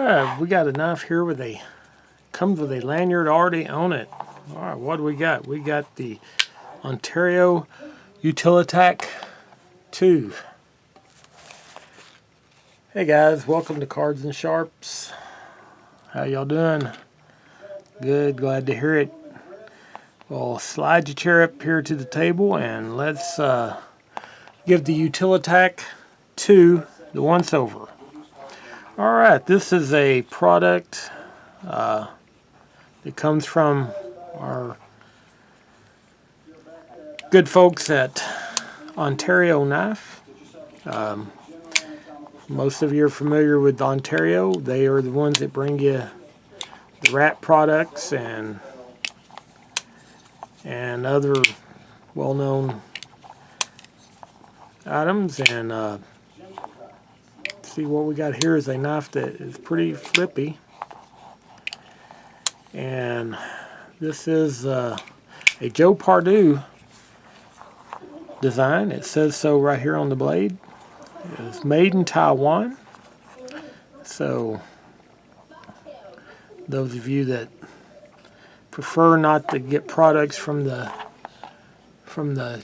Alright, we got a knife here with comes with a lanyard already on it. Alright, what do we got? We got the Ontario Utilitac II. Hey guys, welcome to Cards and Sharps. How y'all doing? Good, glad to hear it. Well, slide your chair up here to the table and let's give the Utilitac II the once over. Alright, this is a product that comes from our good folks at Ontario Knife. Most of you are familiar with Ontario. They are the ones that bring you the wrap products and other well-known items. And see, what we got here is a knife that is pretty flippy, and this is a Joe Pardue design. It says so right here on the blade. It's made in Taiwan. So those of you that prefer not to get products from the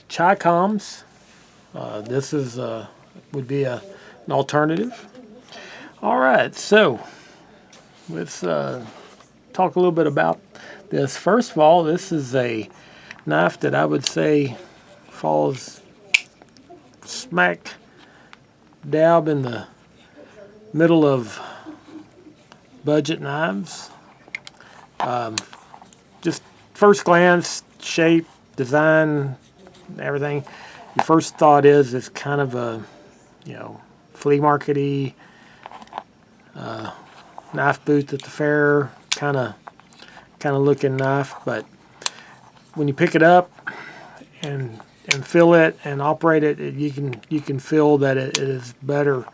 Chi-Coms, this is would be an alternative. All right, so let's talk a little bit about this. First of all, this is a knife that I would say falls smack dab in the middle of budget knives. Just first glance, shape, design, everything, your first thought is it's kind of a, you know, flea market-y, knife booth at the fair kind of looking knife. But when you pick it up and feel it and operate it, you can feel that it is better.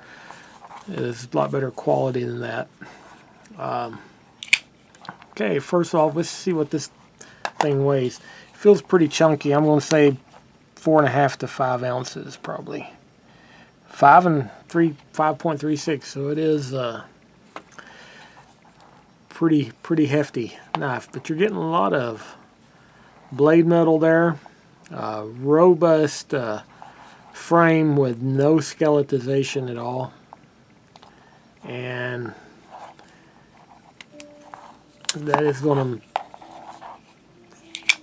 It is a lot better quality than that. Okay, first off, let's see what this thing weighs. It feels pretty chunky. I'm going to say 4.5 to 5 ounces probably. 5.36. So it is pretty hefty knife. But you're getting a lot of blade metal there. Robust frame with no skeletization at all, and that is going to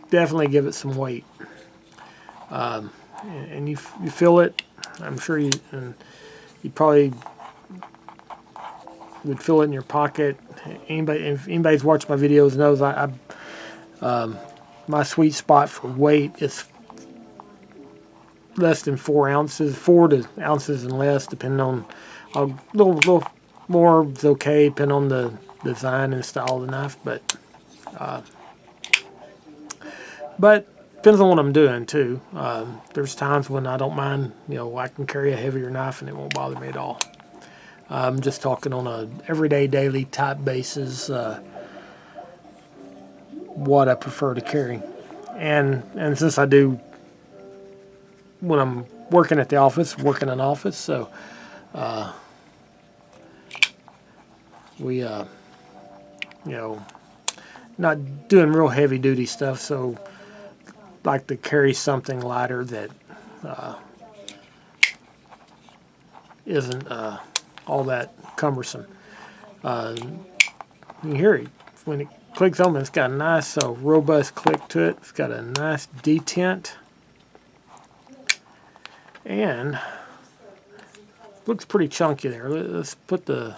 definitely give it some weight. And you feel it. I'm sure you probably would feel it in your pocket. If anybody's watched my videos knows my sweet spot for weight is less than 4 ounces, 4 to ounces and less, depending on a little more is okay, depending on the design and style of the knife. But depends on what I'm doing too. There's times when I don't mind, you know, I can carry a heavier knife and it won't bother me at all. I'm just talking on a everyday, daily type basis, what I prefer to carry. And since I do, when I'm working at the office, working in an office, so we you know, not doing real heavy duty stuff, so like to carry something lighter that isn't all that cumbersome. You can hear it when it clicks on. It's got a nice robust click to it. It's got a nice detent, and looks pretty chunky there. Let's put the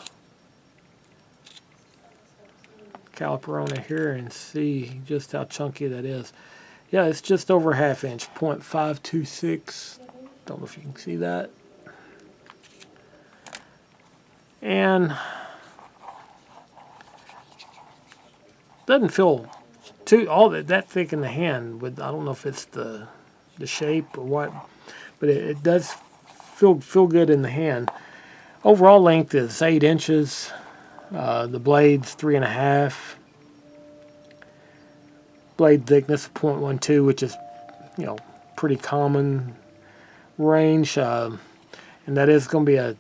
caliper on it here and see just how chunky that is. Yeah, it's just over ½ inch, 0.526. Don't know if you can see that. And doesn't feel all that thick in the hand. With, I don't know if it's the shape or what, but it does feel good in the hand. Overall length is 8 inches. The blade's 3.5. Blade thickness of 0.12, which is, you know, pretty common range. And that is going to be a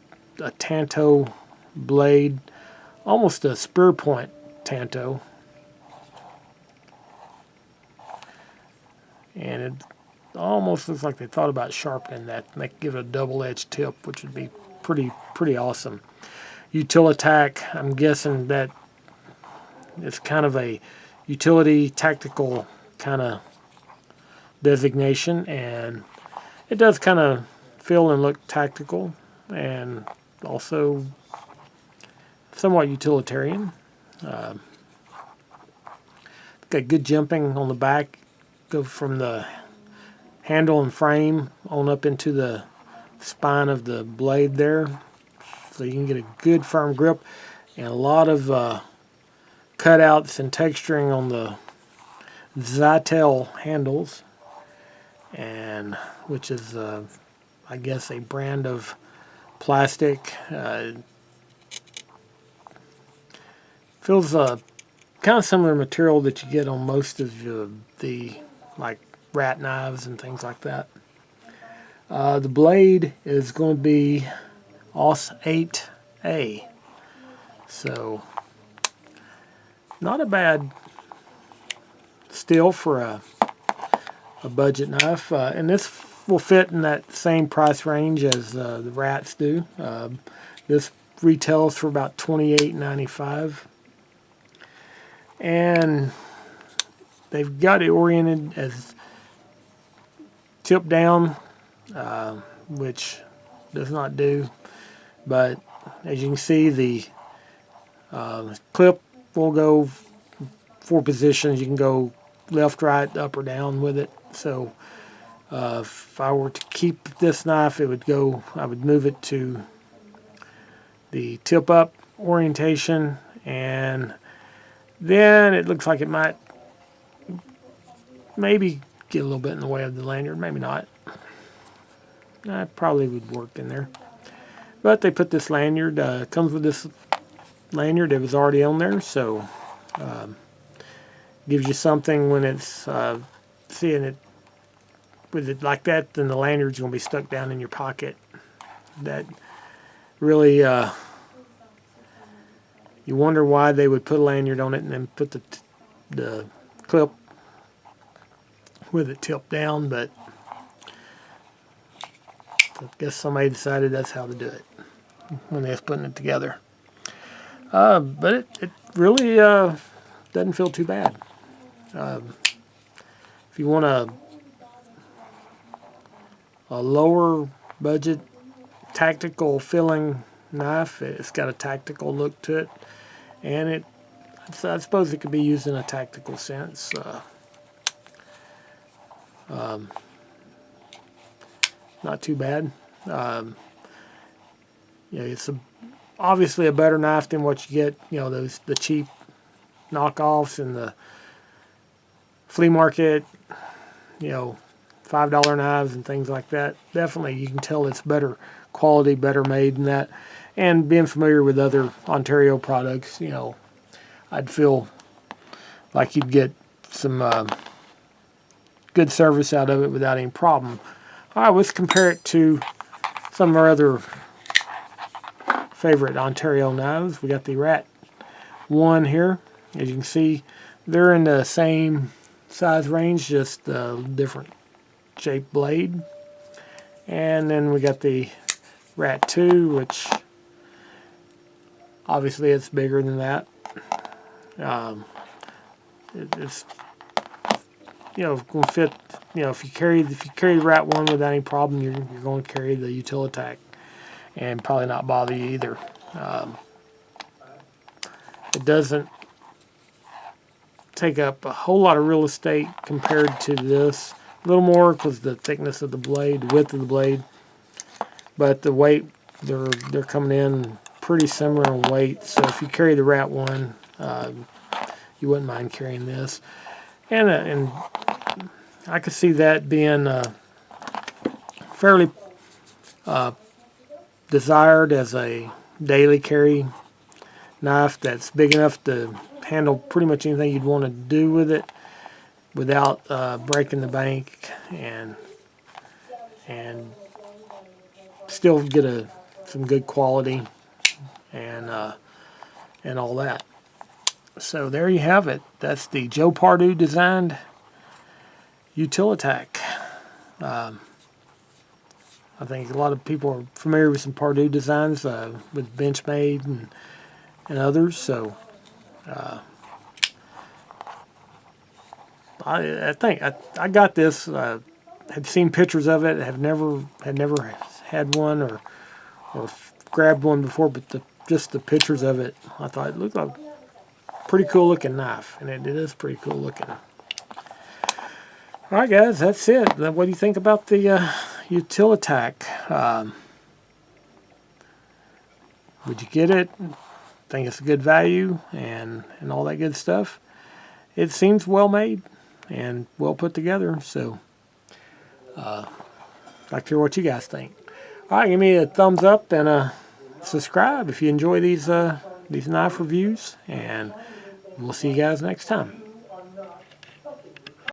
Tanto blade. almost a spear point tanto. And it almost looks like they thought about sharpening that, make give it a double-edged tip, which would be pretty awesome. Utilitac, I'm guessing that it's kind of a utility tactical kind of designation, and it does kind of feel and look tactical and also somewhat utilitarian. Got good jumping on the back, go from the handle and frame on up into the spine of the blade there, so you can get a good firm grip, and a lot of cutouts and texturing on the Zytel handles, and which is I guess a brand of plastic. Feels kind of similar material that you get on most of the like rat knives and things like that. The blade is going to be AUS 8A, so not a bad steel for a budget knife, and this will fit in that same price range as the rats do. This retails for about $28.95, and they've got it oriented as tip down, which does not do, but as you can see, the clip will go 4 positions. You can go left, right, up, or down with it. So if I were to keep this knife, it would go, I would move it to the tip up orientation, and then it looks like it might maybe get a little bit in the way of the lanyard, maybe not. That probably would work in there. But they put this lanyard, comes with this lanyard that was already on there, so gives you something when it's seeing it with it like that, then the lanyard's going to be stuck down in your pocket. That really, you wonder why they would put a lanyard on it and then put the clip with it tipped down, but I guess somebody decided that's how to do it when they was putting it together. But it really doesn't feel too bad. If you want a lower budget tactical filling knife, it's got a tactical look to it, and I suppose it could be used in a tactical sense. Not too bad. It's obviously a better knife than what you get, the cheap knockoffs in the flea market, $5 knives and things like that. Definitely, you can tell it's better quality, better made than that. And being familiar with other Ontario products, I'd feel like you'd get some good service out of it without any problem. All right, let's compare it to some of our other favorite Ontario knives. We got the Rat 1 here. As you can see, they're in the same size range, just a different shaped blade. And then we got the Rat 2, which obviously it's bigger than that. It's going to fit. If you carry the Rat 1 without any problem, you're going to carry the Utilitac and probably not bother you either. It doesn't take up a whole lot of real estate compared to this. A little more because the thickness of the blade, the width of the blade, but the weight, they're coming in pretty similar in weight. So if you carry the Rat 1, you wouldn't mind carrying this. And I could see that being fairly desired as a daily carry knife that's big enough to handle pretty much anything you'd want to do with it without breaking the bank, and still get some good quality. And and all that. So there you have it. That's the Joe Pardue designed Utilitac. I think a lot of people are familiar with some Pardue designs with Benchmade and others. So I think I got this. Had seen pictures of it. Had never had one or grabbed one before, but just the pictures of it, I thought it looked like a pretty cool looking knife, and it is pretty cool looking. All right, guys, that's it. What do you think about the Utilitac? Would you get it? Think it's a good value and all that good stuff? It seems well made and well put together, so I'd like to hear what you guys think. All right, give me a thumbs up and subscribe if you enjoy these knife reviews, and we'll see you guys next time.